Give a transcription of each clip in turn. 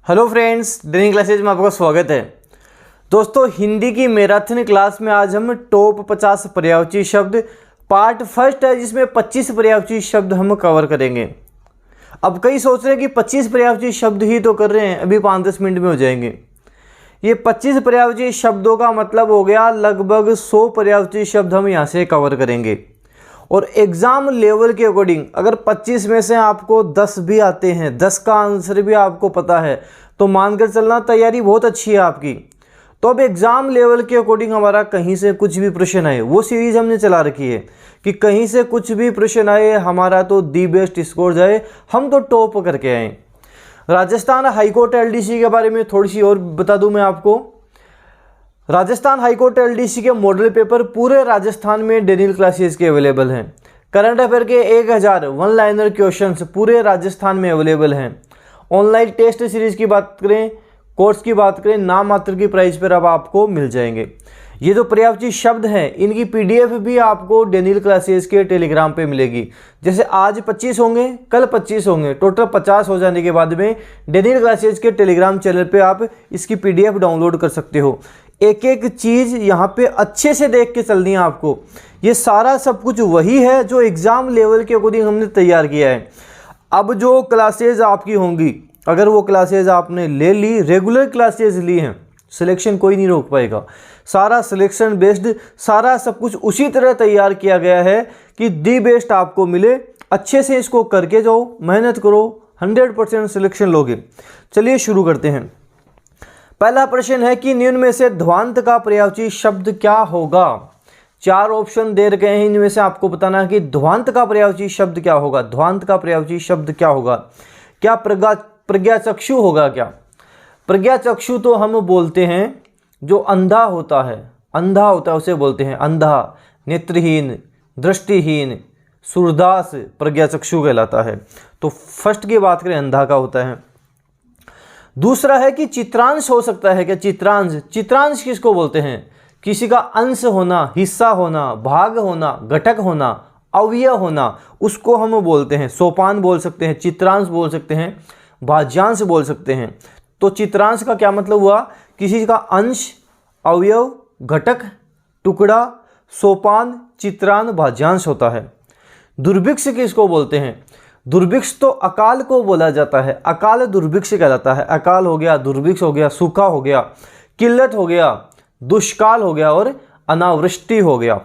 Hello friends, dream classes में आपका स्वागत है। दोस्तों, हिंदी की मैराथन क्लास में आज हम टॉप 50 पर्यायवाची शब्द पार्ट फर्स्ट है, जिसमें 25 पर्यायवाची शब्द हम कवर करेंगे। अब कई सोच रहे हैं कि 25 पर्यायवाची शब्द ही तो कर रहे हैं, अभी 5-10 मिनट में हो जाएंगे। ये 25 पर्यायवाची शब्दों का मतलब हो गया लगभग 100 पर्यायवाची शब्द हम यहाँ से कवर करेंगे। और एग्ज़ाम लेवल के अकॉर्डिंग अगर 25 में से आपको 10 भी आते हैं, 10 का आंसर भी आपको पता है, तो मानकर चलना तैयारी बहुत अच्छी है आपकी। तो अब एग्ज़ाम लेवल के अकॉर्डिंग हमारा कहीं से कुछ भी प्रश्न आए, वो सीरीज़ हमने चला रखी है कि कहीं से कुछ भी प्रश्न आए हमारा तो दी बेस्ट स्कोर जाए, हम तो टॉप करके आए। राजस्थान हाईकोर्ट एलडीसी के बारे में थोड़ी सी और बता दूं मैं आपको। राजस्थान हाईकोर्ट एलडीसी के मॉडल पेपर पूरे राजस्थान में डेनियल क्लासेस के अवेलेबल हैं। करंट अफेयर के 1000 वन लाइनर क्वेश्चंस पूरे राजस्थान में अवेलेबल हैं। ऑनलाइन टेस्ट सीरीज की बात करें, कोर्स की बात करें, नाम मात्र की प्राइस पर अब आपको मिल जाएंगे। ये जो पर्यायवाची शब्द हैं इनकी पीडीएफ भी आपको डेनियल क्लासेस के टेलीग्राम पे मिलेगी। जैसे आज 25 होंगे, कल 25 होंगे, टोटल 50 हो जाने के बाद में डेनियल क्लासेस के टेलीग्राम चैनल पे आप इसकी पीडीएफ डाउनलोड कर सकते हो। एक एक चीज़ यहाँ पे अच्छे से देख के चलनी है आपको। ये सारा सब कुछ वही है जो एग्ज़ाम लेवल के अकॉर्डिंग हमने तैयार किया है। अब जो क्लासेज आपकी होंगी, अगर वो क्लासेज आपने ले ली, रेगुलर क्लासेज ली हैं, सिलेक्शन कोई नहीं रोक पाएगा। सारा सिलेक्शन बेस्ड, सारा सब कुछ उसी तरह तैयार किया गया है कि दी बेस्ट आपको मिले। अच्छे से इसको करके जाओ, मेहनत करो, 100% सिलेक्शन लोगे। चलिए शुरू करते हैं। पहला प्रश्न है कि निम्न में से ध्वांत का पर्यायवाची शब्द क्या होगा। 4 ऑप्शन दे रखे हैं, इनमें से आपको बताना है कि ध्वांत का पर्यायवाची शब्द क्या होगा। ध्वांत का पर्यायवाची शब्द क्या होगा? क्या प्रज्ञाचक्षु होगा? क्या प्रज्ञाचक्षु तो हम बोलते हैं जो अंधा होता है, अंधा होता है उसे बोलते हैं अंधा, नेत्रहीन, दृष्टिहीन, सूरदास प्रज्ञाचक्षु कहलाता है। तो फर्स्ट की बात करें, अंधा का होता है। दूसरा है कि चित्रांश हो सकता है क्या? चित्रांश, चित्रांश किसको बोलते हैं? किसी का अंश होना, हिस्सा होना, भाग होना, घटक होना, अवयव होना, उसको हम बोलते हैं सोपान बोल सकते हैं, चित्रांश बोल सकते हैं, भाज्यांश बोल सकते हैं। तो चित्रांश का क्या मतलब हुआ? किसी का अंश, अवयव, घटक, टुकड़ा, सोपान, चित्रांश, भाज्यांश होता है। दुर्भिक्ष किसको बोलते हैं? दुर्भिक्ष तो अकाल को बोला जाता है, अकाल दुर्भिक्ष कहलाता है। अकाल हो गया, दुर्भिक्ष हो गया, सूखा हो गया, किल्लत हो गया, दुष्काल हो गया और अनावृष्टि हो गया।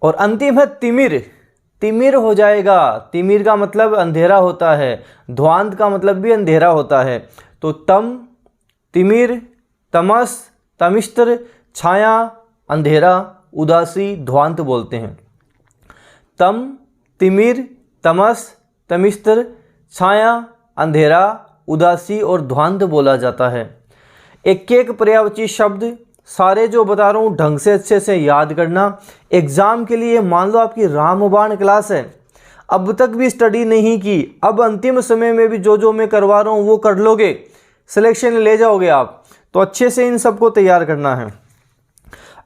और अंतिम है तिमिर, तिमिर हो जाएगा। तिमिर का मतलब अंधेरा होता है, ध्वांत का मतलब भी अंधेरा होता है। तो तम, तिमिर, तमस, तमिस्तर, छाया, अंधेरा, उदासी, ध्वांत बोलते हैं। तम, तिमिर, तमस, तमिस्तर, छाया, अंधेरा, उदासी और ध्वांत बोला जाता है। एक एक पर्यायवाची शब्द सारे जो बता रहा हूँ ढंग से अच्छे से याद करना। एग्ज़ाम के लिए मान लो आपकी रामबाण क्लास है, अब तक भी स्टडी नहीं की, अब अंतिम समय में भी जो जो मैं करवा रहा हूँ वो कर लोगे, सिलेक्शन ले जाओगे आप। तो अच्छे से इन सबको तैयार करना है।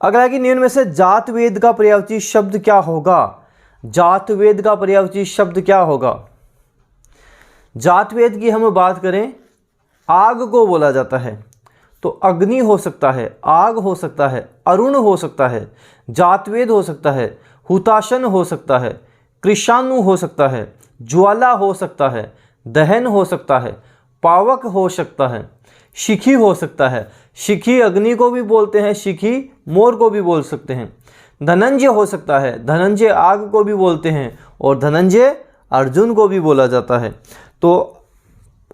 अगला कि निम्न में से जात वेद का पर्यायवाची शब्द क्या होगा। जात वेद का पर्यायवाची शब्द क्या होगा? जात वेद की हम बात करें, आग को बोला जाता है, तो अग्नि हो सकता है, आग हो सकता है, अरुण हो सकता है, जातवेद हो सकता है, हुताशन हो सकता है, कृषाणु हो सकता है, ज्वाला हो सकता है, दहन हो सकता है, पावक हो सकता है, शिखी हो सकता है। शिखी अग्नि को भी बोलते हैं, शिखी मोर को भी बोल सकते हैं। धनंजय हो सकता है, धनंजय आग को भी बोलते हैं, और धनंजय अर्जुन को भी बोला जाता है। तो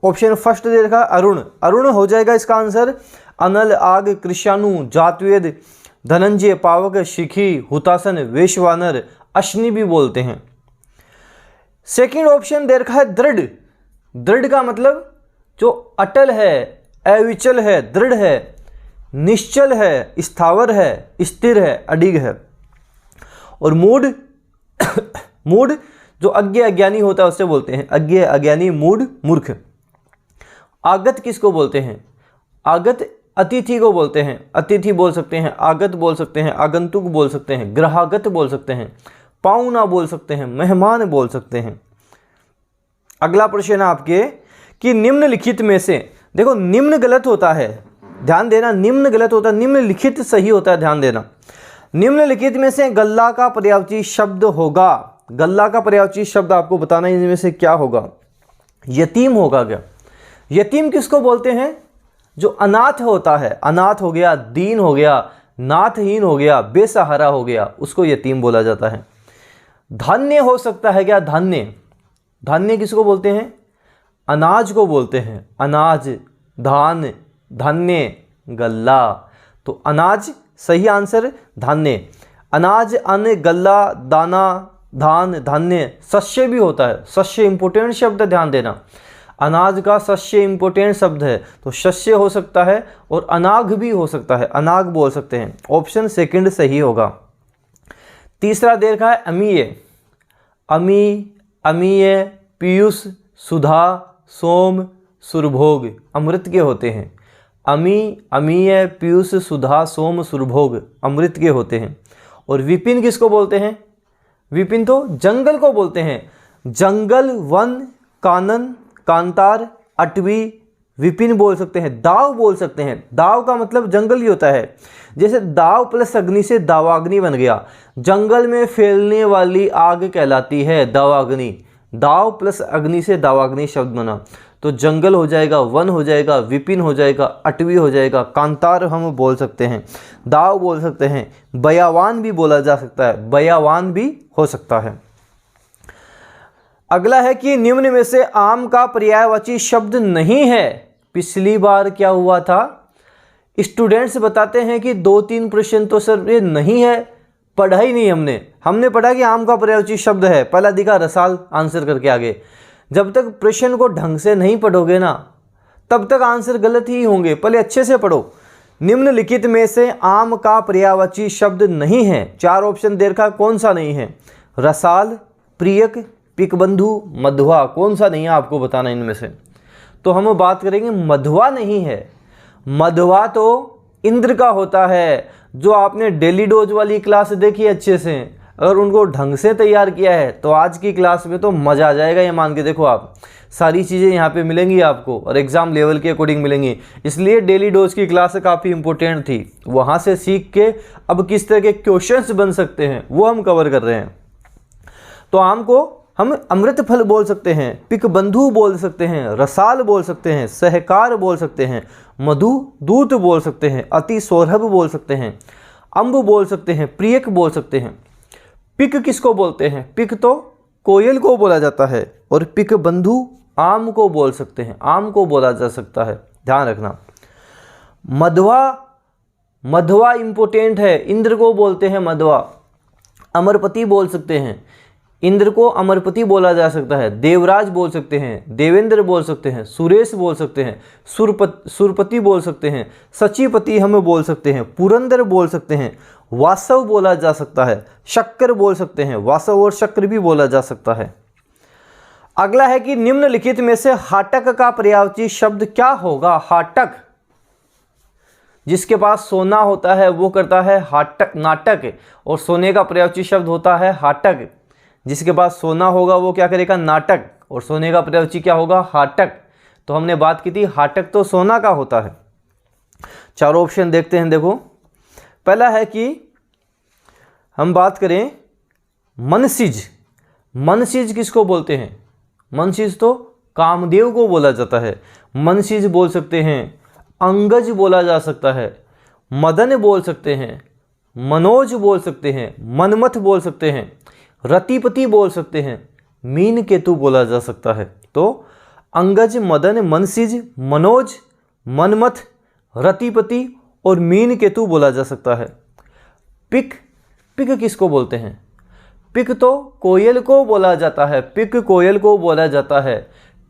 ऑप्शन फर्स्ट दे रखा अरुण, अरुण हो जाएगा इसका आंसर। अनल, आग, कृषाणु, जातवेद, धनंजय, पावक, शिखी, हुतासन, वैश्वानर, अश्नि भी बोलते हैं। सेकंड ऑप्शन दे रखा है दृढ़। दृढ़ का मतलब जो अटल है, अविचल है, दृढ़ है, निश्चल है, स्थावर है, स्थिर है, अडिग है। और मूढ़, मूढ़ जो अज्ञ अज्ञानी होता है उससे बोलते हैं, अज्ञ अज्ञानी, मूढ़ मूर्ख। आगत किसको बोलते हैं? आगत अतिथि को बोलते हैं, अतिथि बोल सकते हैं, आगत बोल सकते हैं, आगंतुक बोल सकते हैं, ग्राहगत बोल सकते हैं, पाहुना बोल सकते हैं, मेहमान बोल सकते हैं। अगला प्रश्न है आपके कि निम्नलिखित में से देखो निम्न गलत होता है, ध्यान देना, निम्न गलत होता है, निम्नलिखित सही होता है, ध्यान देना। निम्नलिखित में से गल्ला का पर्यायवाची शब्द होगा, गल्ला का पर्यायवाची शब्द आपको बताना है इनमें से क्या होगा। यतीम होगा क्या? यतीम किसको बोलते हैं? जो अनाथ होता है, अनाथ हो गया, दीन हो गया, नाथहीन हो गया, बेसहारा हो गया, उसको यतीम बोला जाता है। धान्य हो सकता है क्या? धान्य, धान्य किसको बोलते हैं? अनाज को बोलते हैं, अनाज, धान, धान्य, गल्ला। तो अनाज सही आंसर, धान्य। अनाज, अन्न, गल्ला, दाना, धान, धान्य। शस्य भी होता है, शस्य इंपोर्टेंट शब्द, ध्यान देना, अनाज का शस्य इंपोर्टेंट शब्द है, तो शस्य हो सकता है और अनाग भी हो सकता है, अनाग बोल सकते हैं। ऑप्शन सेकंड सही होगा। तीसरा दे रखा है अमीय, अमी, अमीय, पीयूष, सुधा, सोम, सुरभोग, अमृत के होते हैं। अमी, अमीय, पीयूष, सुधा, सोम, सुरभोग अमृत के होते हैं। और विपिन किसको बोलते हैं? विपिन तो जंगल को बोलते हैं, जंगल, वन, कानन, कांतार, अटवी, विपिन बोल सकते हैं। दाव बोल सकते हैं, दाव का मतलब जंगल ही होता है। जैसे दाव प्लस अग्नि से दावाग्नि बन गया, जंगल में फैलने वाली आग कहलाती है दावाग्नि। दाव प्लस अग्नि से दावाग्नि शब्द बना, तो जंगल हो जाएगा, वन हो जाएगा, विपिन हो जाएगा, अटवी हो जाएगा, कांतार हम बोल सकते हैं, दाव बोल सकते हैं, बयावान भी बोला जा सकता है, बयावान भी हो सकता है। अगला है कि निम्न में से आम का पर्यायवाची शब्द नहीं है। पिछली बार क्या हुआ था, स्टूडेंट्स बताते हैं कि 2-3 प्रश्न तो सर ये नहीं है, पढ़ा ही नहीं हमने पढ़ा कि आम का पर्यायवाची शब्द है, पहला दिखा रसाल आंसर करके आगे। जब तक प्रश्न को ढंग से नहीं पढ़ोगे ना, तब तक आंसर गलत ही होंगे, पहले अच्छे से पढ़ो। निम्नलिखित में से आम का पर्यायवाची शब्द नहीं है। 4 ऑप्शन दे रखा, कौन सा नहीं है? रसाल, प्रियक, पिकबंधु, मधुआ, कौन सा नहीं है आपको बताना इनमें से। तो हम बात करेंगे मधुआ नहीं है। मधुआ तो इंद्र का होता है, जो आपने डेली डोज वाली क्लास देखी अच्छे से, अगर उनको ढंग से तैयार किया है तो आज की क्लास में तो मज़ा आ जाएगा। ये मान के देखो, आप सारी चीज़ें यहाँ पे मिलेंगी आपको और एग्ज़ाम लेवल के अकॉर्डिंग मिलेंगी। इसलिए डेली डोज की क्लास काफ़ी इंपॉर्टेंट थी, वहाँ से सीख के अब किस तरह के क्वेश्चंस बन सकते हैं वो हम कवर कर रहे हैं। तो आम को हम अमृत फल बोल सकते हैं, पिकबंधु बोल सकते हैं, रसाल बोल सकते हैं, सहकार बोल सकते हैं, मधु दूत बोल सकते हैं, अति सौरभ बोल सकते हैं, अम्ब बोल सकते हैं, प्रियक बोल सकते हैं। पिक किसको बोलते हैं? पिक तो कोयल को बोला जाता है, और पिकबंधु आम को बोल सकते हैं, आम को बोला जा सकता है, ध्यान रखना। मधुआ, मधुआ इंपोर्टेंट है, इंद्र को बोलते हैं मधुआ। अमरपति बोल सकते हैं, इंद्र को अमरपति बोला जा सकता है। देवराज बोल सकते हैं, देवेंद्र बोल सकते हैं, सुरेश बोल सकते हैं, सुरपति बोल सकते हैं, सचिपति हम बोल सकते हैं, पुरंदर बोल सकते हैं, वासव बोला जा सकता है, शक्कर बोल सकते हैं, वासव और शक्कर भी बोला जा सकता है। अगला है कि निम्नलिखित में से हाटक का पर्यायवाची शब्द क्या होगा? हाटक, जिसके पास सोना होता है वो करता है हाटक, नाटक, और सोने का पर्यायवाची शब्द होता है हाटक। जिसके पास सोना होगा वो क्या करेगा? नाटक, और सोने का पर्यायवाची क्या होगा? हाटक। तो हमने बात की थी हाटक तो सोना का होता है। 4 ऑप्शन देखते हैं, देखो। पहला है कि हम बात करें मनसिज। मनसिज किसको बोलते हैं? मनसिज तो कामदेव को बोला जाता है, मनसिज बोल सकते हैं, अंगज बोला जा सकता है, मदन बोल सकते हैं, मनोज बोल सकते हैं, मनमथ बोल सकते हैं, रतिपति बोल सकते हैं, मीन केतु बोला जा सकता है। तो अंगज, मदन, मनसिज, मनोज, मनमथ, रतिपति और मीन केतु बोला जा सकता है। पिक, पिक किसको बोलते हैं? पिक तो कोयल को बोला जाता है, पिक कोयल को बोला जाता है।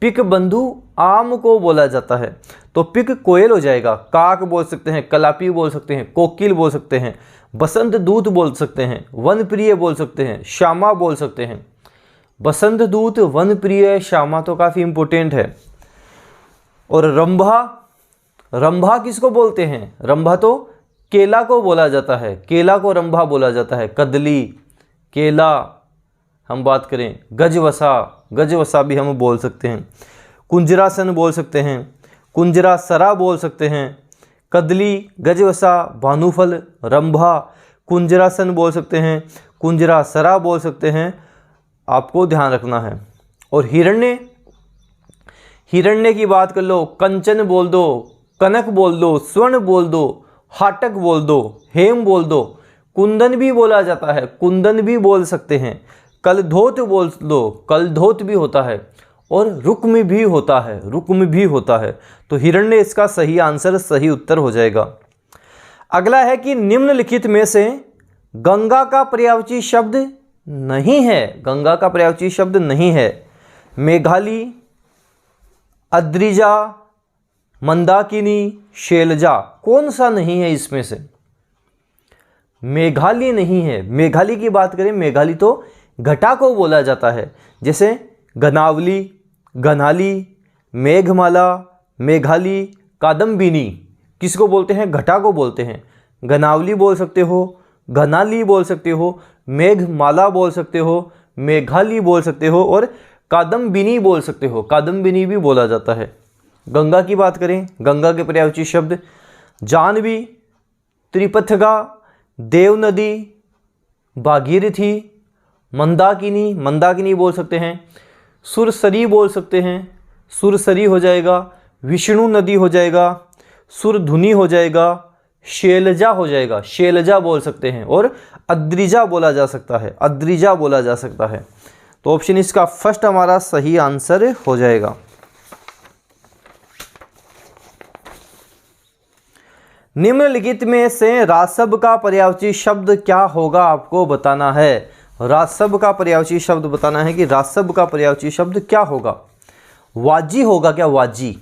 पिक बंधु आम को बोला जाता है, तो पिक कोयल हो जाएगा। काक बोल सकते हैं, कलापी बोल सकते हैं, कोकिल बोल सकते हैं, बसंत दूत बोल सकते हैं, वन प्रिय बोल सकते हैं, श्यामा बोल सकते हैं। बसंत दूत, वन प्रिय, श्यामा तो काफ़ी इंपॉर्टेंट है। और रंभा, रंभा किसको बोलते हैं? रंभा तो केला को बोला जाता है, केला को रंभा बोला जाता है। कदली, केला हम बात करें, गजवसा, गजवसा भी हम बोल सकते हैं। कुंजरासन बोल सकते हैं, कुंजरासरा बोल सकते हैं, कदली, गजवसा, भानुफल, रंभा, कुंजरासन बोल सकते हैं, कुंजरासरा बोल सकते हैं, आपको ध्यान रखना है। और हिरण्य, हिरण्य की बात कर लो, कंचन बोल दो, कनक बोल दो, स्वर्ण बोल दो, हाटक बोल दो, हेम बोल दो, कुंदन भी बोला जाता है, कुंदन भी बोल सकते हैं, कलधोत बोल दो, कलधोत भी होता है, और रुक्म भी होता है, रुक्म भी होता है। तो हिरण्य इसका सही आंसर, सही उत्तर हो जाएगा। अगला है कि निम्नलिखित में से गंगा का पर्यायवाची शब्द नहीं है, गंगा का पर्यायवाची शब्द नहीं है। मेघाली, अद्रिजा, मंदाकिनी, शैलजा, कौन सा नहीं है इसमें से? मेघाली नहीं है। मेघाली की बात करें, मेघाली तो घटा को बोला जाता है, जैसे गनावली, गनाली, मेघमाला, मेघाली, कादम्बिनी, किसको बोलते हैं? घटा को बोलते हैं। गनावली बोल सकते हो, गनाली बोल सकते हो, मेघमाला बोल सकते हो, मेघाली बोल सकते हो, और कादम्बिनी बोल सकते हो, कादम्बिनी भी बोला जाता है। गंगा की बात करें, गंगा के पर्यायवाची शब्द जानवी, त्रिपथगा, देवनदी, भागीरथी, मंदाकिनी, मंदाकिनी बोल सकते हैं, सुरसरी बोल सकते हैं, सुरसरी हो जाएगा, विष्णु नदी हो जाएगा, सुरधुनी हो जाएगा, शैलजा हो जाएगा, शैलजा बोल सकते हैं, और अद्रिजा बोला जा सकता है, अद्रिजा बोला जा सकता है। तो ऑप्शन इसका फर्स्ट हमारा सही आंसर हो जाएगा। निम्नलिखित में से रासब का पर्यायवाची शब्द क्या होगा, आपको बताना है। रासब का पर्यायवाची शब्द बताना है कि रासब का पर्यायवाची शब्द क्या होगा। वाजी होगा क्या? वाजी,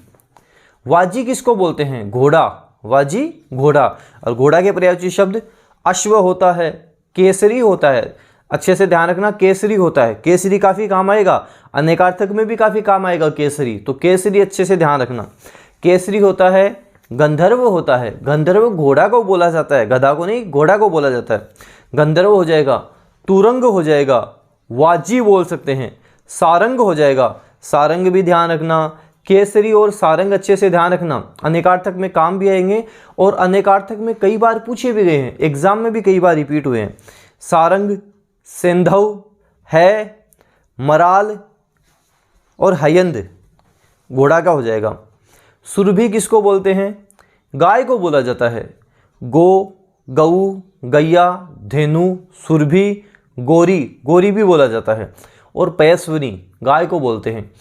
वाजी किसको बोलते हैं? घोड़ा, वाजी घोड़ा। और घोड़ा के पर्यायवाची शब्द अश्व होता है, केसरी होता है, अच्छे से ध्यान रखना, केसरी होता है। केसरी काफ़ी काम आएगा, अनेकार्थक में भी काफ़ी काम आएगा केसरी, तो केसरी अच्छे से ध्यान रखना। केसरी होता है, गंधर्व होता है, गंधर्व घोड़ा को बोला जाता है, गधा को नहीं, घोड़ा को बोला जाता है। गंधर्व हो जाएगा, तुरंग हो जाएगा, वाजी बोल सकते हैं, सारंग हो जाएगा, सारंग भी ध्यान रखना। केसरी और सारंग अच्छे से ध्यान रखना, अनेकार्थक में काम भी आएंगे, और अनेकार्थक में कई बार पूछे भी गए हैं, एग्जाम में भी कई बार रिपीट हुए हैं। सारंग, सिंधव है, मराल और हयंद घोड़ा का हो जाएगा। सुरभि किसको बोलते हैं? गाय को बोला जाता है। गो, गऊ, गैया, धेनु, सुरभि, गोरी, गोरी भी बोला जाता है। और पयस्विनी गाय को बोलते हैं।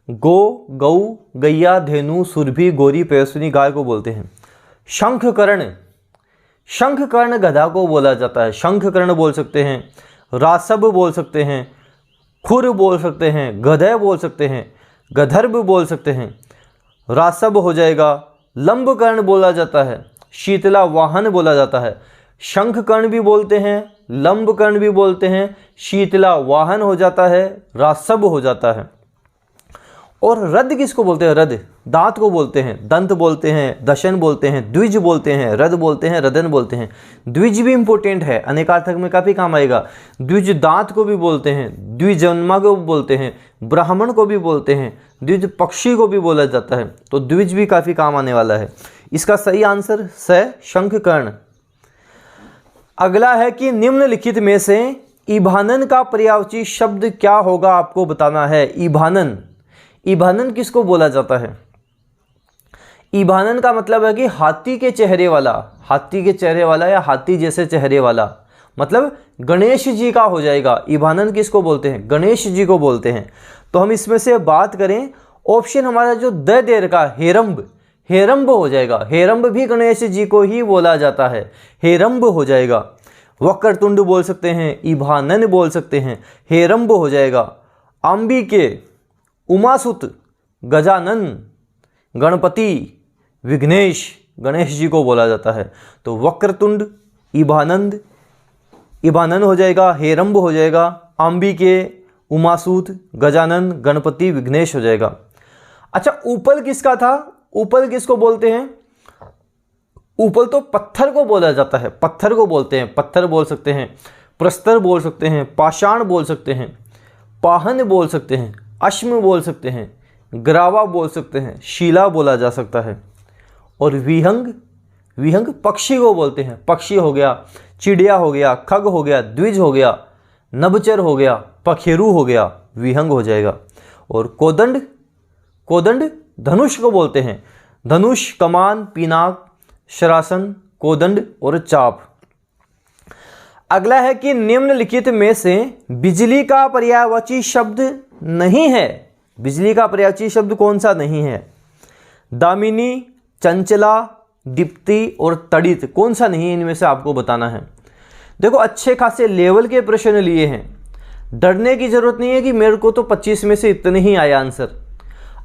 गो, गऊ, गैया, धेनु, सुरभि, गोरी, पयस्विनी गाय को बोलते हैं। शंखकर्ण, शंखकर्ण गधा को बोला जाता है, शंखकर्ण बोल सकते हैं। रासब बोल सकते हैं, खुर बोल सकते हैं, गधे बोल सकते हैं, गधर्व बोल सकते हैं। रासब हो जाएगा, लंबकर्ण बोला जाता है, शीतला वाहन बोला जाता है। शंखकर्ण भी बोलते हैं, लंबकर्ण भी बोलते हैं, शीतला वाहन हो जाता है, रासब हो जाता है। और रद किसको बोलते हैं? रद दांत को बोलते हैं, दंत बोलते हैं, दशन बोलते हैं, द्विज बोलते हैं, रद बोलते हैं, रदन बोलते हैं। द्विज भी इंपॉर्टेंट है, अनेकार्थक में काफ़ी काम आएगा। द्विज दांत को भी बोलते हैं, द्विजन्मा को भी बोलते हैं, ब्राह्मण को भी बोलते हैं, द्विज पक्षी को भी बोला जाता है। तो द्विज भी काफ़ी काम आने वाला है। इसका सही आंसर स शंखकर्ण। अगला है कि निम्नलिखित में से ईभानन का पर्यायवाची शब्द क्या होगा, आपको बताना है। ईभानन, ईभानन किसको बोला जाता है? ईभानन का मतलब है कि हाथी के चेहरे वाला, हाथी के चेहरे वाला या हाथी जैसे चेहरे वाला, मतलब गणेश जी का हो जाएगा। ईभानन किसको बोलते हैं? गणेश जी को बोलते हैं। तो हम इसमें से बात करें, ऑप्शन हमारा जो द दे रखा, हेरंब, हेरंब हो जाएगा। हेरंब भी गणेश जी को ही बोला जाता है, हेरंब हो जाएगा। वक्रतुंड बोल सकते हैं, ईभानन बोल सकते हैं, हेरंब हो जाएगा। अंबिके, उमासुत, गजानन, गणपति, विघ्नेश, गणेश जी को बोला जाता है। तो वक्रतुंड, ईभानंद, ईभानन हो जाएगा, हेरंब हो जाएगा, अंबिके, उमासूत, गजानन, गणपति, विघ्नेश हो जाएगा। अच्छा, उपल किसका था? उपल किसको बोलते हैं? उपल तो पत्थर को बोला जाता है, पत्थर को बोलते हैं। पत्थर बोल सकते हैं, प्रस्तर बोल सकते हैं, पाषाण बोल सकते हैं, पाहन बोल सकते हैं, अश्म बोल सकते हैं, ग्रावा बोल सकते हैं, शीला बोला जा सकता है। और विहंग, विहंग पक्षी को बोलते हैं, पक्षी हो गया, चिड़िया हो गया, खग हो गया, द्विज हो गया, नभचर हो गया, पखेरु हो गया, विहंग हो जाएगा। और कोदंड, कोदंड धनुष को बोलते हैं, धनुष, कमान, पिनाक, शरासन, कोदंड और चाप। अगला है कि निम्नलिखित में से बिजली का पर्यायवाची शब्द नहीं है। बिजली का पर्यायवाची शब्द कौन सा नहीं है? दामिनी, चंचला, दीप्ति और तड़ित कौन सा नहीं है? इनमें से आपको बताना है। देखो अच्छे खासे लेवल के प्रश्न लिए हैं, डरने की जरूरत नहीं है कि मेरे को तो 25 में से इतने ही आए आंसर।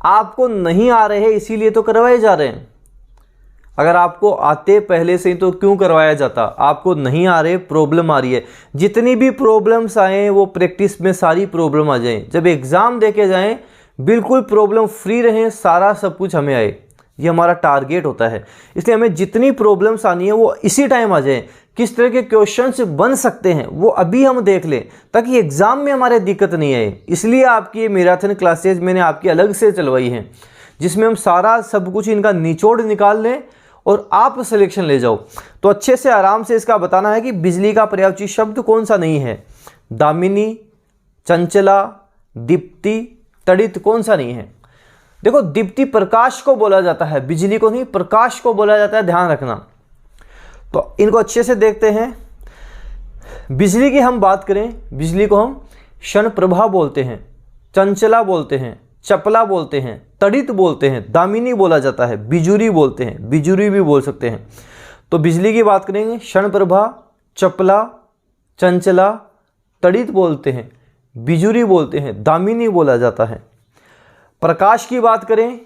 आपको नहीं आ रहे हैं इसीलिए तो करवाए जा रहे हैं। अगर आपको आते पहले से ही तो क्यों करवाया जाता? आपको नहीं आ रहे, प्रॉब्लम आ रही है। जितनी भी प्रॉब्लम्स आए वो प्रैक्टिस में सारी प्रॉब्लम आ जाए, जब एग्ज़ाम दे के जाएँ बिल्कुल प्रॉब्लम फ्री रहें, सारा सब कुछ हमें आए, ये हमारा टारगेट होता है। इसलिए हमें जितनी प्रॉब्लम्स आनी है वो इसी टाइम आ जाए। किस तरह के क्वेश्चंस बन सकते हैं वो अभी हम देख लें, ताकि एग्ज़ाम में हमारे दिक्कत नहीं आए। इसलिए आपकी ये मैराथन क्लासेज मैंने आपकी अलग से चलवाई हैं, जिसमें हम सारा सब कुछ इनका निचोड़ निकाल लें और आप सिलेक्शन ले जाओ। तो अच्छे से आराम से इसका बताना है कि बिजली का पर्यायवाची शब्द कौन सा नहीं है। दामिनी, चंचला, दीप्ति, तड़ित कौन सा नहीं है? देखो दीप्ति प्रकाश को बोला जाता है, बिजली को नहीं, प्रकाश को बोला जाता है, ध्यान रखना। तो इनको अच्छे से देखते हैं। बिजली की हम बात करें, बिजली को हम क्षण प्रभा बोलते हैं, चंचला बोलते हैं, चपला बोलते हैं, तड़ित बोलते हैं, दामिनी बोला जाता है, बिजुरी बोलते हैं, बिजुरी भी बोल सकते हैं। तो बिजली की बात करेंगे, क्षण प्रभा, चपला, चंचला, तड़ित बोलते हैं, बिजुरी बोलते हैं, दामिनी बोला जाता है। प्रकाश की बात करें,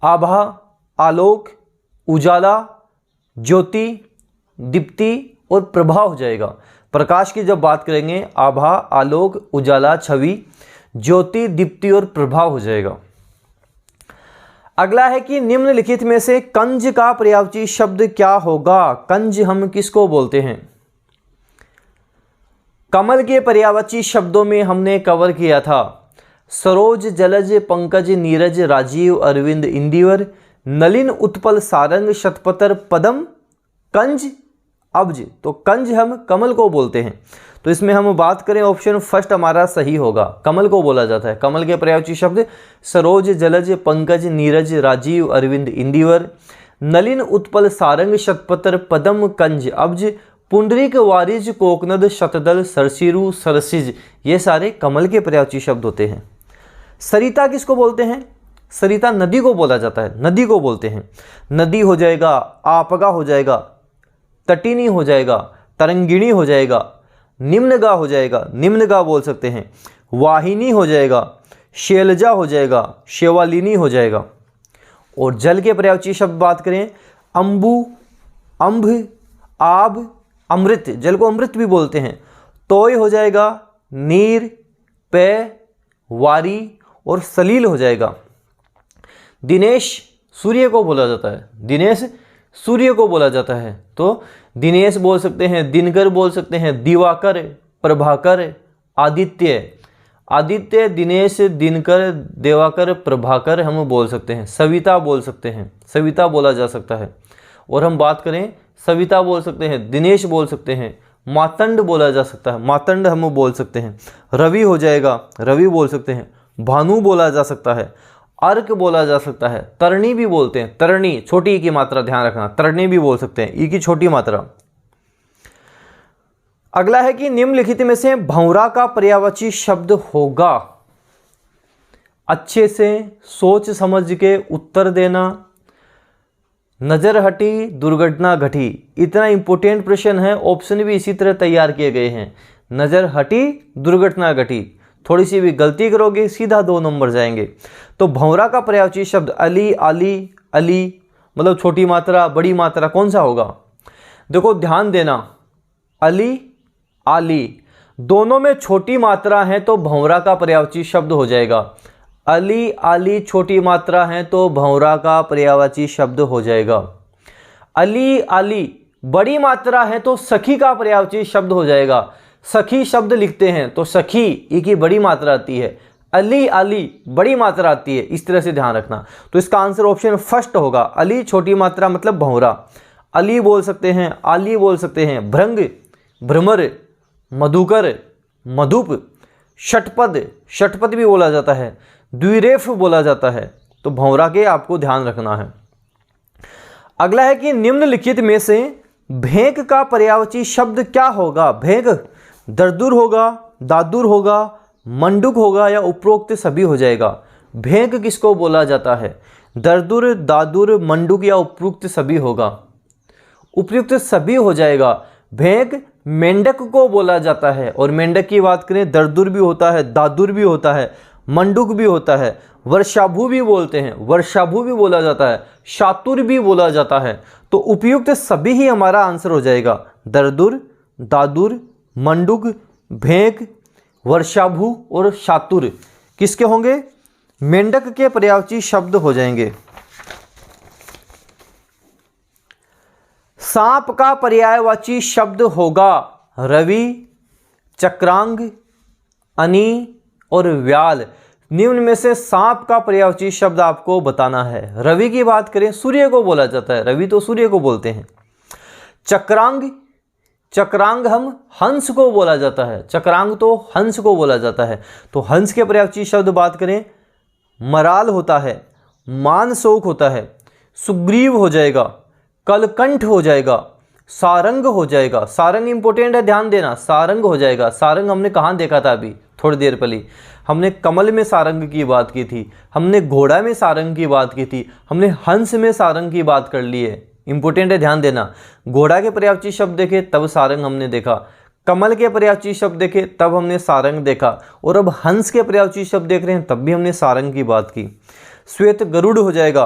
आभा, आलोक, उजाला, ज्योति, दीप्ति और प्रभा हो जाएगा। प्रकाश की जब बात करेंगे, आभा, आलोक, उजाला, छवि, ज्योति, दीप्ति और प्रभा हो जाएगा। अगला है कि निम्नलिखित में से कंज का पर्यायवाची शब्द क्या होगा? कंज हम किसको बोलते हैं? कमल के पर्यायवाची शब्दों में हमने कवर किया था सरोज, जलज, पंकज, नीरज, राजीव, अरविंद, इंदिवर, नलिन, उत्पल, सारंग, शतपत्र, पदम, कंज, अब्ज। तो कंज हम कमल को बोलते हैं। तो इसमें हम बात करें ऑप्शन फर्स्ट हमारा सही होगा, कमल को बोला जाता है। कमल के पर्यायवाची शब्द सरोज, जलज, पंकज, नीरज, राजीव, अरविंद, इंदिवर, नलिन, उत्पल, सारंग, शतपत्र, पदम, कंज, अब्ज, पुंडरीक, वारिज, कोकनद, शतदल, सरसिरु, सरसिज, ये सारे कमल के पर्यायवाची शब्द होते हैं। सरिता किसको बोलते हैं? सरिता नदी को बोला जाता है, नदी को बोलते हैं। नदी हो जाएगा, आपगा हो जाएगा, तटिनी हो जाएगा, तरंगिणी हो जाएगा, निम्नगा हो जाएगा, निम्नगा बोल सकते हैं, वाहिनी हो जाएगा, शैलजा हो जाएगा, शेवालिनी हो जाएगा। और जल के पर्यायवाची शब्द बात करें, अंबु, अंभ, आब, अमृत, जल को अमृत भी बोलते हैं। तोय हो जाएगा, नीर, पेय, वारी और सलील हो जाएगा। दिनेश सूर्य को बोला जाता है, दिनेश सूर्य को बोला जाता है। तो दिनेश बोल सकते हैं, दिनकर बोल सकते हैं, दिवाकर, प्रभाकर, आदित्य, आदित्य, दिनेश, दिनकर, दिवाकर, प्रभाकर हम बोल सकते हैं। सविता बोल सकते हैं, सविता बोला जा सकता है। और हम बात करें, सविता बोल सकते हैं, दिनेश बोल सकते हैं, मातंड बोला जा सकता है, मातंड हम बोल सकते हैं। रवि हो जाएगा, रवि बोल सकते हैं, भानु बोला जा सकता है, अर्क बोला जा सकता है, तरणी भी बोलते हैं, तरणी, छोटी ई की मात्रा ध्यान रखना, तरणी भी बोल सकते हैं, ई की छोटी मात्रा। अगला है कि निम्नलिखित में से भंवरा का पर्यायवाची शब्द होगा। अच्छे से सोच समझ के उत्तर देना। नजर हटी, दुर्घटना घटी, इतना इंपॉर्टेंट प्रश्न है, ऑप्शन भी इसी तरह तैयार किए गए हैं। नजर हटी, दुर्घटना घटी, थोड़ी सी भी गलती करोगे सीधा 2 नंबर जाएंगे। तो भंवरा का पर्यायवाची शब्द अली, आली, अली, मतलब छोटी मात्रा, बड़ी मात्रा, कौन सा होगा? देखो ध्यान देना, अली, आली दोनों में छोटी मात्रा है तो भंवरा का पर्यायवाची शब्द हो जाएगा। अली, आली छोटी मात्रा है तो भंवरा का पर्यायवाची शब्द हो जाएगा। अली, आली बड़ी मात्रा है तो सखी का पर्यायवाची शब्द हो जाएगा। सखी शब्द लिखते हैं तो सखी ई की बड़ी मात्रा आती है, अली अली बड़ी मात्रा आती है, इस तरह से ध्यान रखना। तो इसका आंसर ऑप्शन फर्स्ट होगा। अली छोटी मात्रा मतलब भंवरा। अली बोल सकते हैं, आली बोल सकते हैं, भ्रंग, भ्रमर, मधुकर, मधुप, षटपद, षटपद भी बोला जाता है, द्विरेफ बोला जाता है। तो भंवरा के आपको ध्यान रखना है। अगला है कि निम्नलिखित में से भेंक का पर्यायवाची शब्द क्या होगा। भेंक दरदुर होगा, दादुर होगा, मंडुक होगा या उपरोक्त सभी हो जाएगा। भेंक किसको बोला जाता है? दरदुर, दादुर, मंडुक या उपयुक्त सभी होगा। उपयुक्त सभी हो जाएगा। भेंक मेंढक को बोला जाता है, और मेंढक की बात करें दरदुर भी होता है, दादुर भी होता है, मंडुक भी होता है, वर्षाभू भी बोलते हैं, वर्षाभू भी बोला जाता है, शातुर भी बोला जाता है। तो उपयुक्त सभी ही हमारा आंसर हो जाएगा। दरदुर, दादुर, मंडुक, भेंक, वर्षाभू और शातुर किसके होंगे? मेंढक के पर्यायवाची शब्द हो जाएंगे। सांप का पर्यायवाची शब्द होगा रवि, चक्रांग, अनी और व्याल। निम्न में से सांप का पर्यायवाची शब्द आपको बताना है। रवि की बात करें, सूर्य को बोला जाता है, रवि तो सूर्य को बोलते हैं। चक्रांग, चक्रांग हम हंस को बोला जाता है, चक्रांग तो हंस को बोला जाता है। तो हंस के पर्यायवाची शब्द बात करें, मराल होता है, मानसोक होता है, सुग्रीव हो जाएगा, कलकंठ हो जाएगा, सारंग हो जाएगा। सारंग इंपॉर्टेंट है, ध्यान देना, सारंग हो जाएगा। सारंग हमने कहाँ देखा था? अभी थोड़ी देर पहले हमने कमल में सारंग की बात की थी, हमने घोड़ा में सारंग की बात की थी, हमने हंस में सारंग की बात कर ली है। इंपॉर्टेंट है, ध्यान देना। घोड़ा के पर्यायवाची शब्द देखे तब सारंग हमने देखा, कमल के पर्यायवाची शब्द देखे तब हमने सारंग देखा, और अब हंस के पर्यायवाची शब्द देख रहे हैं तब भी हमने सारंग की बात की। श्वेत गरुड़ हो जाएगा,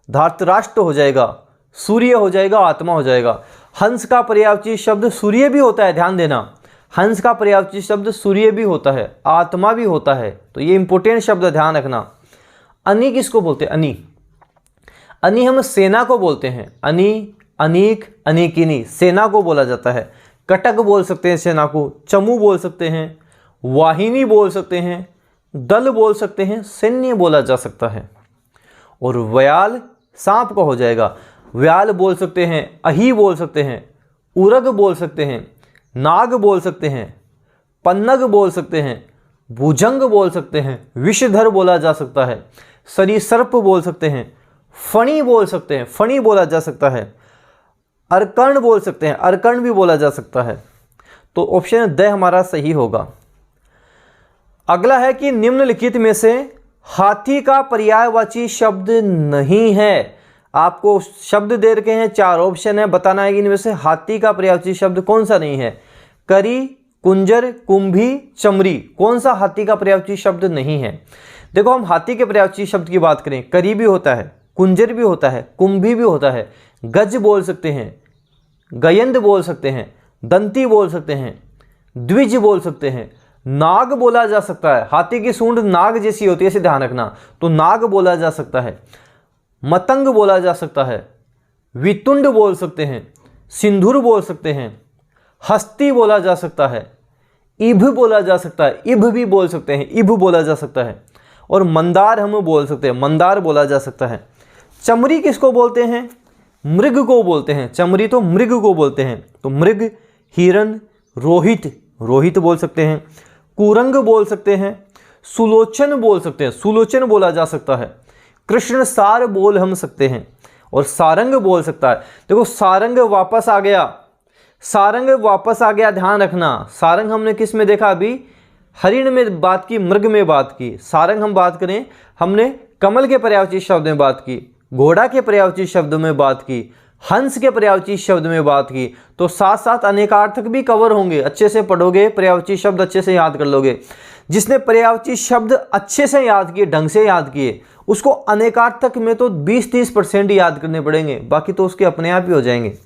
धार्तराष्ट्र हो जाएगा, सूर्य हो जाएगा, आत्मा हो जाएगा। हंस का पर्यायवाची शब्द सूर्य भी होता है, ध्यान देना। हंस का पर्यायवाची शब्द सूर्य भी होता है, आत्मा भी होता है। तो ये इंपॉर्टेंट शब्द ध्यान रखना। अनी किसको बोलते हैं? अनी, अनी हम सेना को बोलते हैं। अनी, अनीक, अनीकिनी सेना को बोला जाता है। कटक बोल सकते हैं सेना को, चमू बोल सकते हैं, वाहिनी बोल सकते हैं, दल बोल सकते हैं, सैन्य बोला जा सकता है। और व्याल सांप का हो जाएगा। व्याल बोल सकते हैं, अही बोल सकते हैं, उरग बोल सकते हैं, नाग बोल सकते हैं, पन्नग बोल सकते हैं, भुजंग बोल सकते हैं, विषधर बोला जा सकता है, सरीसर्प बोल सकते हैं, फणी बोल सकते हैं, फणी बोला जा सकता है, अरकर्ण बोल सकते हैं, अरकर्ण भी बोला जा सकता है। तो ऑप्शन द हमारा सही होगा। अगला है कि निम्नलिखित में से हाथी का पर्यायवाची शब्द नहीं है। आपको शब्द दे रखे हैं, 4 ऑप्शन है, बताना है कि इनमें से हाथी का पर्यायवाची शब्द कौन सा नहीं है। करी, कुंजर, कुंभी, चमरी, कौन सा हाथी का पर्यायवाची शब्द नहीं है? देखो, हम हाथी के पर्यायवाची शब्द की बात करें, करी भी होता है, कुंजर भी होता है, कुंभी भी होता है, गज बोल सकते हैं, गयंद बोल सकते हैं, दंती बोल सकते हैं, द्विज बोल सकते हैं, नाग बोला जा सकता है। हाथी की सूंड नाग जैसी होती है, इसे ध्यान रखना। तो नाग बोला जा सकता है, मतंग बोला जा सकता है, वितुंड बोल सकते हैं, सिंधुर बोल सकते हैं, हस्ती बोला जा सकता है, इभ बोला जा सकता है, इभ भी बोल सकते हैं, इभ बोला जा सकता है, और मंदार हम बोल सकते हैं, मंदार बोला जा सकता है। चमरी किसको बोलते हैं? मृग को बोलते हैं। चमरी तो मृग को बोलते हैं। तो मृग, हिरण, रोहित, रोहित बोल सकते हैं, कुरंग बोल सकते हैं, सुलोचन बोल सकते हैं, सुलोचन बोला जा सकता है, कृष्ण सार बोल हम सकते हैं, और सारंग बोल सकता है। देखो, सारंग वापस आ गया, सारंग वापस आ गया, ध्यान रखना। सारंग हमने किस में देखा? अभी हरिण में बात की, मृग में बात की। सारंग हम बात करें, हमने कमल के पर्यायवाची शब्द में बात की, घोड़ा के पर्यायवाची शब्द में बात की, हंस के पर्यायवाची शब्द में बात की। तो साथ साथ अनेकार्थक भी कवर होंगे। अच्छे से पढ़ोगे, पर्यायवाची शब्द अच्छे से याद कर लोगे। जिसने पर्यायवाची शब्द अच्छे से याद किए, ढंग से याद किए, उसको अनेकार्थक में तो 20-30% याद करने पड़ेंगे, बाकी तो उसके अपने आप ही हो जाएंगे।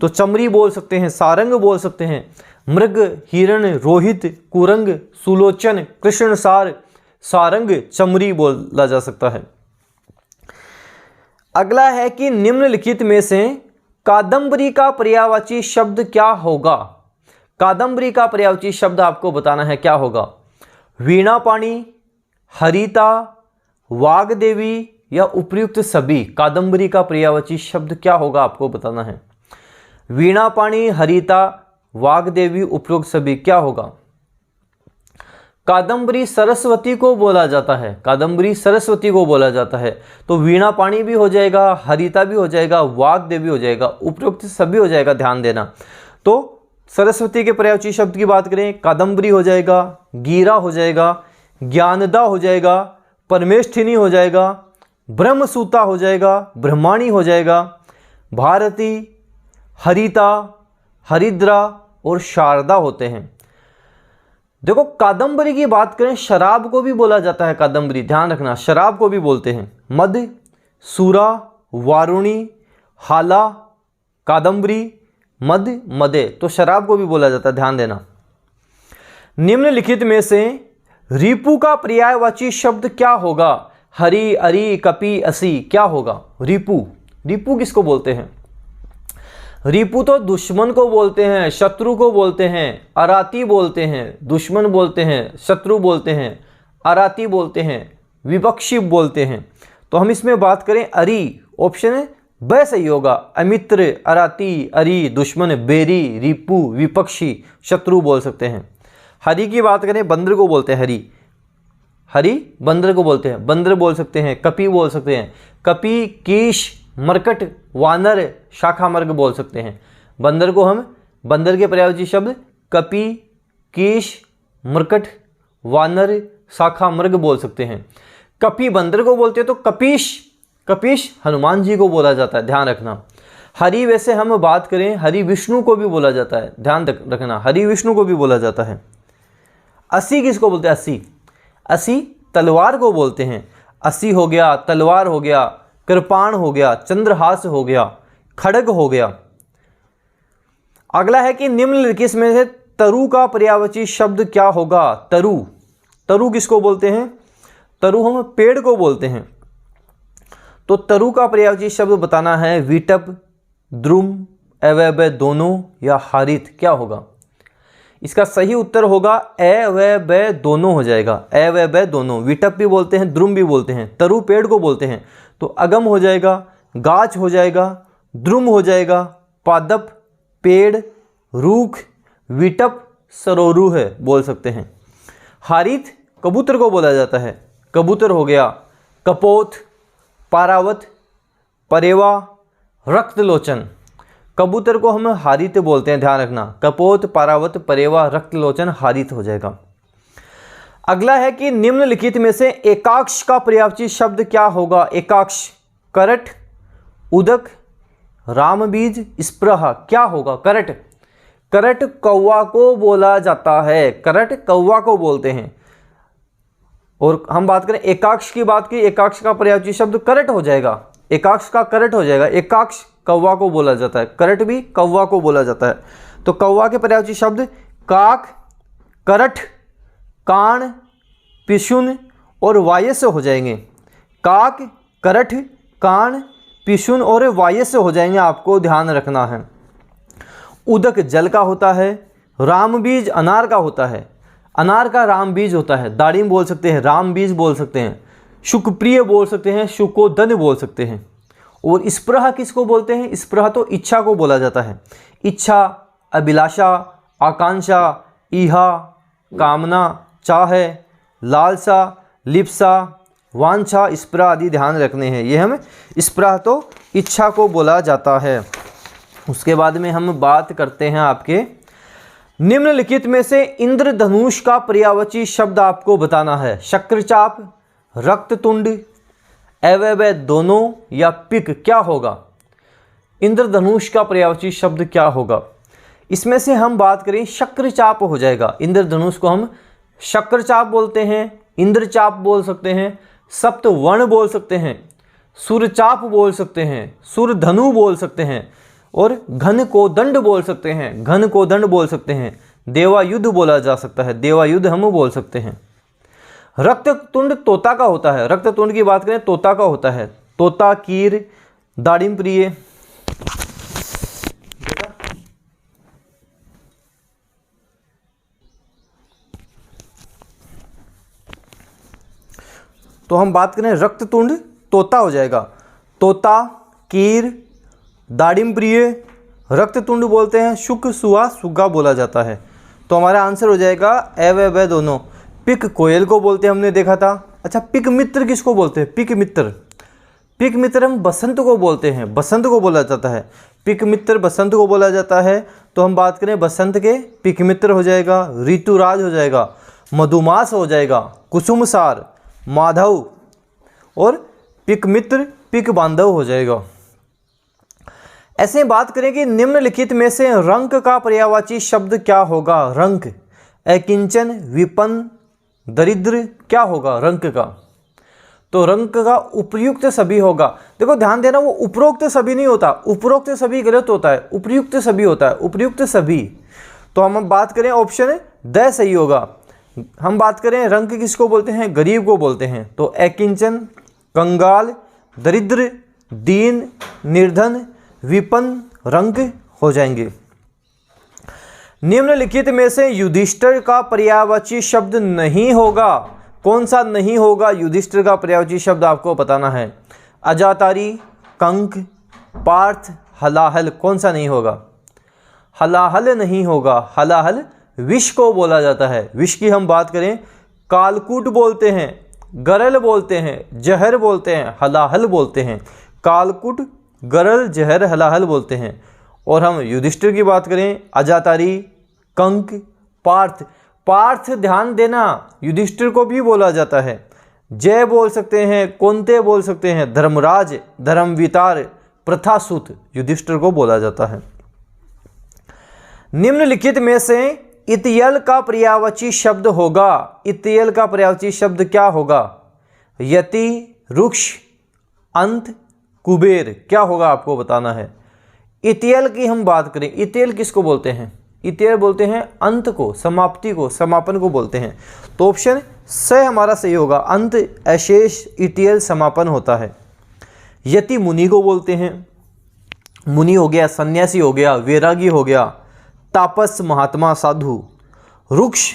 तो चमरी बोल सकते हैं, सारंग बोल सकते हैं, मृग, हिरण, रोहित, कुरंग, सुलोचन, कृष्णसार, सारंग, चमरी बोला जा सकता है। अगला है कि निम्नलिखित में से कादंबरी का पर्यायवाची शब्द क्या होगा? कादंबरी का पर्यायवाची शब्द आपको बताना है क्या होगा। वीणा पाणी, हरिता, वाग्देवी या उपर्युक्त सभी। कादंबरी का पर्यायवाची शब्द क्या होगा आपको बताना है। वीणा पाणी, हरिता, वाग्देवी, उपरोक्त सभी क्या होगा। कादंबरी सरस्वती को बोला जाता है, कादंबरी सरस्वती को बोला जाता है। तो वीणा पाणी भी हो जाएगा, हरिता भी हो जाएगा, वाग्देवी हो जाएगा, उपरोक्त सभी हो जाएगा, ध्यान देना। तो सरस्वती के पर्यायवाची शब्द की बात करें, कादंबरी हो जाएगा, गीरा हो जाएगा, ज्ञानदा हो जाएगा, परमेष्ठिनी हो जाएगा, ब्रह्मसूता हो जाएगा, ब्रह्माणी हो जाएगा, भारती, हरिता, हरिद्रा और शारदा होते हैं। देखो कादंबरी की बात करें, शराब को भी बोला जाता है कादंबरी, ध्यान रखना, शराब को भी बोलते हैं। मद, सूरा, वारुणी, हाला, कादंबरी, मद, मदे, तो शराब को भी बोला जाता है, ध्यान देना। निम्नलिखित में से रिपु का पर्यायवाची शब्द क्या होगा। हरि, अरि, कपि, असी, क्या होगा। रिपु, रिपु किसको बोलते हैं। रिपु तो दुश्मन को बोलते हैं, शत्रु को बोलते हैं, अराती बोलते हैं, दुश्मन बोलते हैं, शत्रु बोलते हैं, अराती बोलते हैं, विपक्षी बोलते हैं। तो हम इसमें बात करें अरि, ऑप्शन है ब सही होगा। अमित्र, अराती, अरि, दुश्मन, बेरी, रिपु, विपक्षी, शत्रु बोल सकते हैं। हरि की बात करें, बंदर को बोलते हैं हरि, हरि बंदर को बोलते हैं, बंदर बोल सकते हैं, कपि बोल सकते हैं, कपि, कीश, मरकट, वानर, शाखा मर्ग बोल सकते हैं। बंदर को हम, बंदर के पर्यायवाची शब्द कपि, कीश, मरकट, वानर, शाखा मर्ग बोल सकते हैं। कपि बंदर को बोलते हैं तो कपीश, कपीश हनुमान जी को बोला जाता है, ध्यान रखना। हरि वैसे हम बात करें, हरि विष्णु को भी बोला जाता है, ध्यान रखना, हरि विष्णु को भी बोला जाता है। असी किसको बोलते हैं, असी, असी तलवार को बोलते हैं। असी हो गया, तलवार हो गया, कृपाण हो गया, चंद्रहास हो गया, खड़ग हो गया। अगला है कि निम्नलिखित में से तरु का पर्यायवाची शब्द क्या होगा। तरु, तरु किसको बोलते हैं, तरु हम पेड़ को बोलते हैं। तो तरु का पर्यायवाची शब्द बताना है। विटप, द्रुम, अवय दोनों या हारित, क्या होगा। इसका सही उत्तर होगा ए व ब दोनों हो जाएगा, ए व ब दोनों। विटप भी बोलते हैं, द्रुम भी बोलते हैं, तरु पेड़ को बोलते हैं। तो अगम हो जाएगा, गाछ हो जाएगा, द्रुम हो जाएगा, पादप, पेड़, रूख, विटप, सरोरु है बोल सकते हैं। हारित कबूतर को बोला जाता है, कबूतर हो गया, कपोत, पारावत, परेवा, रक्तलोचन। कबूतर को हम हारित बोलते हैं, ध्यान रखना। कपोत, पारावत, परेवा, रक्तलोचन, हारित हो जाएगा। अगला है कि निम्नलिखित में से एकाक्ष का पर्यायवाची शब्द क्या होगा। एकाक्ष, करट, उदक, रामबीज, स्पृहा, क्या होगा। करट, करट कौवा को बोला जाता है, करट कौवा को बोलते हैं। और हम बात करें एकाक्ष की बात की, एकाक्ष का पर्यायवाची शब्द करट हो जाएगा, एकाक्ष का करट हो जाएगा। एकाक्ष कौवा को बोला जाता है, करट भी कौवा को बोला जाता है। तो कौवा के पर्यायवाची शब्द काक, करट, कान, पिशुन और वायस हो जाएंगे। काक, करठ, कान, पिशुन और वायस हो जाएंगे, आपको ध्यान रखना है। उदक जल का होता है, रामबीज अनार का होता है, अनार का रामबीज होता है। दाड़िम बोल सकते हैं, रामबीज बोल सकते हैं, शुकप्रिय बोल सकते हैं, शुकोदन बोल सकते हैं। और स्पृहा किसको बोलते हैं। स्पृहा तो इच्छा को बोला जाता है। इच्छा, अभिलाषा, आकांक्षा, ईहा, कामना, चाह, लालसा, लिप्सा, वांछा, स्पृहा आदि ध्यान रखने हैं। ये हम स्पृहा तो इच्छा को बोला जाता है। उसके बाद में हम बात करते हैं आपके निम्नलिखित में से इंद्रधनुष का पर्यायवाची शब्द आपको बताना है। शक्रचाप, रक्ततुंड, अवयव दोनों या पिक, क्या होगा। इंद्रधनुष का पर्यायवाची शब्द क्या होगा। इसमें से हम बात करें शक्रचाप हो जाएगा। इंद्रधनुष को हम शक्रचाप बोलते हैं, इंद्रचाप बोल सकते हैं, सप्तवर्ण बोल सकते हैं, सुरचाप बोल सकते हैं, सुरधनु बोल सकते हैं और घन को दंड बोल सकते हैं, घन को दंड बोल सकते हैं। देवायुध बोला जा सकता है, देवायुध हम बोल सकते हैं। रक्ततुंड तोता का होता है। रक्ततुंड की बात करें तोता का होता है। तोता, कीर, दाड़िम प्रिय। तो हम बात करें रक्ततुंड तोता हो जाएगा। तोता, कीर, दाड़िम प्रिय, रक्ततुंड बोलते हैं, शुक, सुआ, सुग्गा बोला जाता है। तो हमारा आंसर हो जाएगा ए व ब दोनों। पिक कोयल को बोलते हैं, हमने देखा था। अच्छा, पिक मित्र किसको बोलते हैं? पिक मित्र, पिक मित्र हम बसंत को बोलते हैं, बसंत को बोला जाता है। पिक मित्र बसंत को बोला जाता है। तो हम बात करें बसंत के, पिक मित्र हो जाएगा, ऋतुराज हो जाएगा, मधुमास हो जाएगा, कुसुमसार, माधव, और पिक मित्र पिक बांधव हो जाएगा। ऐसे बात करें कि निम्नलिखित में से रंक का पर्यायवाची शब्द क्या होगा? रंक, अकिंचन, विपन्न, दरिद्र, क्या होगा रंक का? तो रंक का उपयुक्त सभी होगा। देखो ध्यान देना, वो उपरोक्त सभी नहीं होता, उपरोक्त सभी गलत होता है, उपयुक्त सभी होता है, उपयुक्त सभी। तो हम बात करें ऑप्शन द सही होगा। हम बात करें रंक किसको बोलते हैं? गरीब को बोलते हैं। तो अकिंचन, कंगाल, दरिद्र, दीन, निर्धन, विपन्न, रंक हो जाएंगे। निम्नलिखित में से युधिष्ठिर का पर्यायवाची शब्द नहीं होगा। कौन सा नहीं होगा? युधिष्ठिर का पर्यायवाची शब्द आपको बताना है। अजातारी, कंक, पार्थ, हलाहल, कौन सा नहीं होगा? हलाहल नहीं होगा। हलाहल विष को बोला जाता है। विष की हम बात करें, कालकूट बोलते हैं, गरल बोलते हैं, जहर बोलते हैं, हलाहल बोलते हैं। कालकूट, गरल, जहर, हलाहल बोलते हैं। और हम युधिष्ठिर की बात करें, अजातारी, कंक, पार्थ। पार्थ ध्यान देना, युधिष्ठिर को भी बोला जाता है। जय बोल सकते हैं, कौनते बोल सकते हैं, धर्मराज, धर्मवितार, प्रथासुत, युधिष्ठिर को बोला जाता है। निम्नलिखित में से इतियल का पर्यायवाची शब्द होगा। इतियल का पर्यायवाची शब्द क्या होगा? यति, रुक्ष, अंत, कुबेर, क्या होगा आपको बताना है। इतियल की हम बात करें, इतियल किसको बोलते हैं? इतियल बोलते हैं अंत को, समाप्ति को, समापन को बोलते हैं। तो ऑप्शन स हमारा सही होगा। अंत, अशेष, इतियल समापन होता है। यति मुनि को बोलते हैं। मुनि हो गया, सन्यासी हो गया, वैरागी हो गया, तापस, महात्मा, साधु। रुक्ष,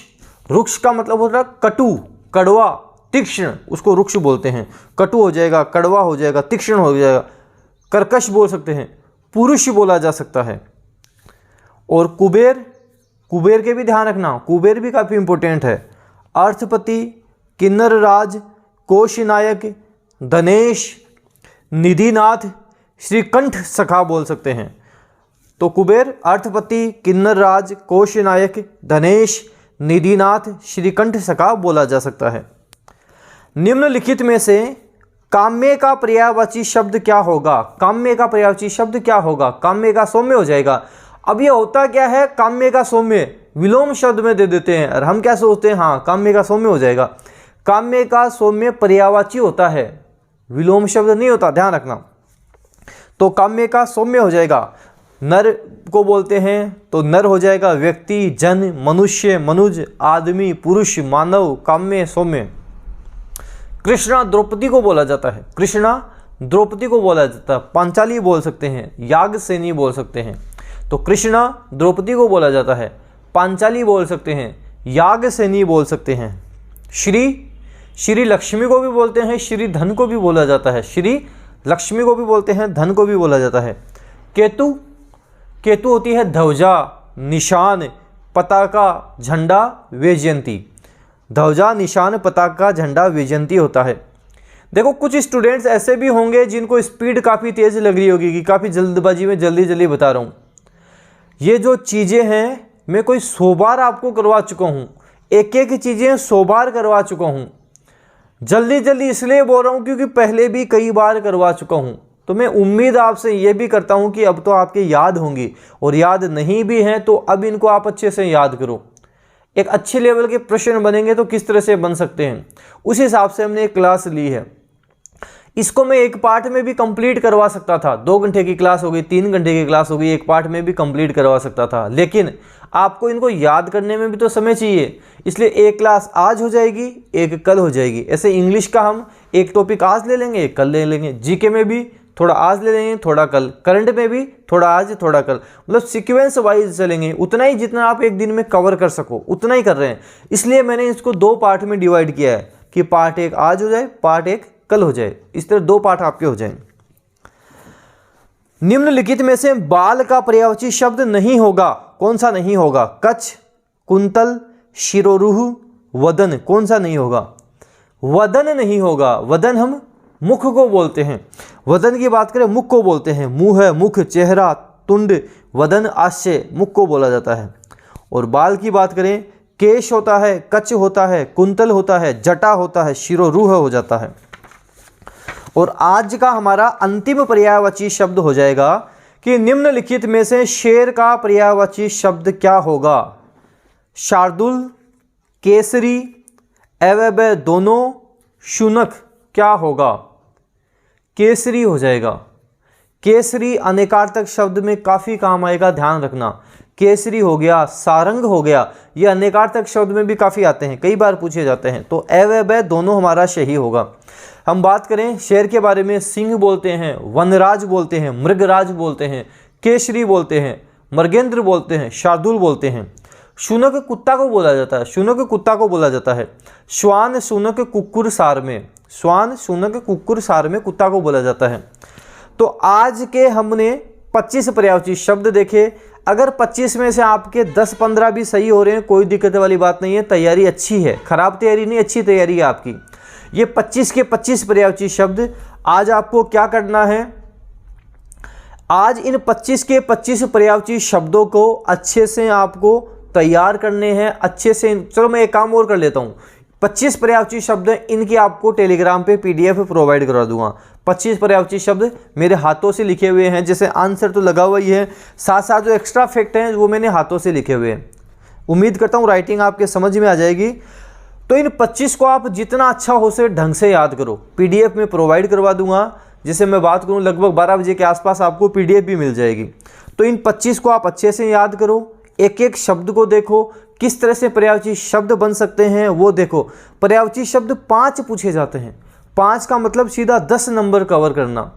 रुक्ष का मतलब होता है कटु, कड़वा, तीक्ष्ण, उसको रुक्ष बोलते हैं। कटु हो जाएगा, कड़वा हो जाएगा, तीक्ष्ण हो जाएगा, कर्कश बोल सकते हैं, पुरुष बोला जा सकता है। और कुबेर, कुबेर के भी ध्यान रखना, कुबेर भी काफ़ी इंपॉर्टेंट है। अर्थपति, किन्नर राज, कोश नायक, धनेश, निधिनाथ, श्रीकंठ सखा बोल सकते हैं। तो कुबेर अर्थपति, किन्नर राज, कोश नायक, धनेश, निधिनाथ, श्रीकंठ सखा बोला जा सकता है। निम्नलिखित में से काम्य का पर्यायवाची शब्द क्या होगा? काम्य का पर्यायवाची शब्द क्या होगा? काम्य का सौम्य हो जाएगा। अब ये होता क्या है, काम्य का सौम्य विलोम शब्द में दे देते हैं और हम क्या सोचते हैं, हाँ काम्य का सौम्य हो जाएगा। काम्य का सौम्य पर्यायवाची होता है, विलोम शब्द नहीं होता, ध्यान रखना। तो काम्य का सौम्य हो जाएगा। नर को बोलते हैं तो नर हो जाएगा व्यक्ति, जन, मनुष्य, मनुज, आदमी, पुरुष, मानव, काम्य, सौम्य। कृष्णा द्रौपदी को बोला जाता है, कृष्णा द्रौपदी को बोला जाता है। पांचाली बोल सकते हैं, यागसेनी बोल सकते हैं। तो कृष्णा द्रौपदी को बोला जाता है, पांचाली बोल सकते हैं, यागसेनी बोल सकते हैं। श्री, श्री लक्ष्मी को भी बोलते हैं, श्री धन को भी बोला जाता है, श्री लक्ष्मी को भी बोलते हैं, धन को भी बोला जाता है। केतु, केतु होती है ध्वजा, निशान, पताका, झंडा, वैजयंती। ध्वजा, निशान, पताका, झंडा, वैजयंती होता है। देखो कुछ स्टूडेंट्स ऐसे भी होंगे जिनको स्पीड काफ़ी तेज़ लग रही होगी कि काफ़ी जल्दबाजी में जल्दी जल्दी बता रहा हूँ। ये जो चीज़ें हैं मैं कोई 100 बार आपको करवा चुका हूँ, एक एक चीज़ें 100 बार करवा चुका हूँ। जल्दी जल्दी इसलिए बोल रहा हूँ क्योंकि पहले भी कई बार करवा चुका हूँ। तो मैं उम्मीद आपसे ये भी करता हूँ कि अब तो आपके याद होंगी, और याद नहीं भी हैं तो अब इनको आप अच्छे से याद करो। एक अच्छे लेवल के प्रश्न बनेंगे तो किस तरह से बन सकते हैं, उस हिसाब से हमने एक क्लास ली है। इसको मैं एक पार्ट में भी कंप्लीट करवा सकता था, 2 घंटे की क्लास हो गई, 3 घंटे की क्लास हो गई, एक पार्ट में भी कंप्लीट करवा सकता था। लेकिन आपको इनको याद करने में भी तो समय चाहिए, इसलिए एक क्लास आज हो जाएगी, एक कल हो जाएगी। ऐसे इंग्लिश का हम एक टॉपिक आज ले लेंगे, एक कल ले लेंगे। जीके में भी थोड़ा आज ले लेंगे, थोड़ा कल। करंट में भी थोड़ा आज थोड़ा कल, मतलब सीक्वेंस वाइज चलेंगे। उतना ही जितना आप एक दिन में कवर कर सको उतना ही कर रहे हैं, इसलिए मैंने इसको 2 पार्ट में डिवाइड किया है कि पार्ट 1 आज हो जाए, पार्ट 1 कल हो जाए, इस तरह 2 पार्ट आपके हो जाएं। निम्नलिखित में से बाल का पर्यायवाची शब्द नहीं होगा, कौन सा नहीं होगा? कच्छ, कुंतल, शिरोरुह, वदन, कौन सा नहीं होगा? वदन नहीं होगा। वदन हम मुख को बोलते हैं, वदन की बात करें मुख को बोलते हैं। मुंह है, मुख, चेहरा, तुंड, वदन, आश्य, मुख को बोला जाता है। और बाल की बात करें, केश होता है, कच्छ होता है, कुंतल होता है, जटा होता है, शिरोरुह हो जाता है। और आज का हमारा अंतिम पर्यायवाची शब्द हो जाएगा कि निम्नलिखित में से शेर का पर्यायवाची शब्द क्या होगा? शार्दुल, केसरी, अव्यय दोनों, शुनक, क्या होगा? केसरी हो जाएगा। केसरी अनेकार्थक शब्द में काफ़ी काम आएगा, ध्यान रखना। केसरी हो गया, सारंग हो गया, ये अनेकार्थक शब्द में भी काफ़ी आते हैं, कई बार पूछे जाते हैं। तो अव्यय दोनों हमारा सही होगा। हम बात करें शेर के बारे में, सिंह बोलते हैं, वनराज बोलते हैं, मृगराज बोलते हैं, केसरी बोलते हैं, मृगेंद्र बोलते हैं, शार्दुल बोलते हैं। शुनक कुत्ता को बोला जाता है, शुनक कुत्ता को बोला जाता है। श्वान, शुनक, कुक्कुर, सार में, श्वान, शुनक, कुक्कुर, सार में कुत्ता को बोला जाता है। तो आज के हमने 25 पर्यायवाची शब्द देखे। अगर 25 में से आपके 10-15 भी सही हो रहे हैं, कोई दिक्कत वाली बात नहीं है, तैयारी अच्छी है, खराब तैयारी नहीं, अच्छी तैयारी है आपकी। ये 25 के 25 पर्यायवाची शब्द। आज आपको क्या करना है? आज इन 25 के 25 पर्यायवाची शब्दों को अच्छे से आपको तैयार करने हैं, अच्छे से। चलो मैं एक काम और कर लेता हूँ, 25 पर्यायवाची शब्द इनकी आपको टेलीग्राम पे PDF प्रोवाइड करवा दूंगा। 25 पर्यायवाची शब्द मेरे हाथों से लिखे हुए हैं, जैसे आंसर तो लगा हुआ ही है, साथ साथ जो एक्स्ट्रा फैक्ट हैं वो मैंने हाथों से लिखे हुए हैं। उम्मीद करता हूँ राइटिंग आपके समझ में आ जाएगी। तो इन 25 को आप जितना अच्छा हो से ढंग से याद करो, PDF में प्रोवाइड करवा दूंगा। जैसे मैं बात करूँ लगभग 12 बजे के आसपास आपको PDF भी मिल जाएगी। तो इन 25 को आप अच्छे से याद करो, एक एक शब्द को देखो, किस तरह से पर्यायवाची शब्द बन सकते हैं वो देखो। पर्यायवाची शब्द 5 पूछे जाते हैं, 5 का मतलब सीधा 10 नंबर कवर करना।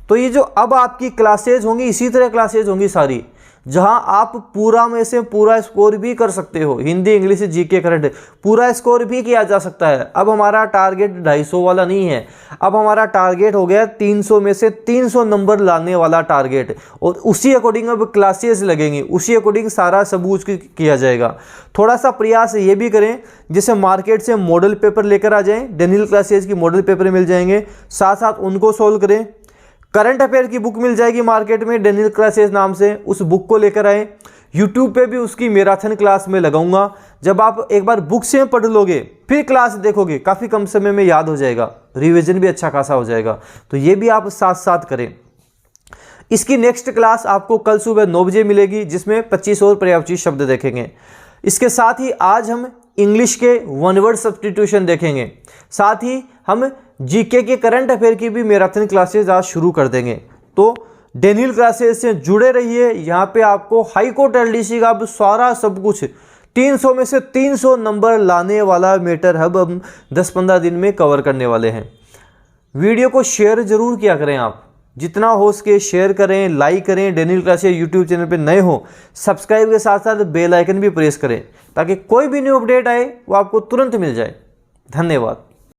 तो ये जो अब आपकी क्लासेज होंगी, इसी तरह क्लासेज होंगी सारी, जहां आप पूरा में से पूरा स्कोर भी कर सकते हो। हिंदी, इंग्लिश, GK, करंट पूरा स्कोर भी किया जा सकता है। अब हमारा टारगेट 250 वाला नहीं है, अब हमारा टारगेट हो गया 300 में से 300 नंबर लाने वाला टारगेट। और उसी अकॉर्डिंग अब क्लासेस लगेंगी, उसी अकॉर्डिंग सारा सबूत किया जाएगा। थोड़ा सा प्रयास ये भी करें जैसे मार्केट से मॉडल पेपर लेकर आ जाएं, डेनियल क्लासेस की मॉडल पेपर मिल जाएंगे, साथ साथ उनको सोल्व करें। करंट अफेयर की बुक मिल जाएगी मार्केट में, डेनियल क्लासेस नाम से, उस बुक को लेकर आए। यूट्यूब पे भी उसकी मैराथन क्लास में लगाऊंगा। जब आप एक बार बुक से पढ़ लोगे फिर क्लास देखोगे, काफ़ी कम समय में याद हो जाएगा, रिवीजन भी अच्छा खासा हो जाएगा। तो ये भी आप साथ साथ करें। इसकी नेक्स्ट क्लास आपको कल सुबह 9 बजे मिलेगी, जिसमें 25 और पर्यायवाची शब्द देखेंगे। इसके साथ ही आज हम इंग्लिश के वन वर्ड सब्स्टिट्यूशन देखेंगे, साथ ही हम GK के करंट अफेयर की भी मैराथन क्लासेज आज शुरू कर देंगे। तो डेनियल क्लासेस से जुड़े रहिए। यहाँ पे आपको हाई कोर्ट LDC का अब सारा सब कुछ 300 में से 300 नंबर लाने वाला मैटर हब हम 10-15 दिन में कवर करने वाले हैं। वीडियो को शेयर जरूर किया करें, आप जितना हो सके शेयर करें, लाइक करें। डेनियल क्लासेस यूट्यूब चैनल पे नए हो, सब्सक्राइब के साथ साथ बेल आइकन भी प्रेस करें, ताकि कोई भी न्यू अपडेट आए वो आपको तुरंत मिल जाए। धन्यवाद।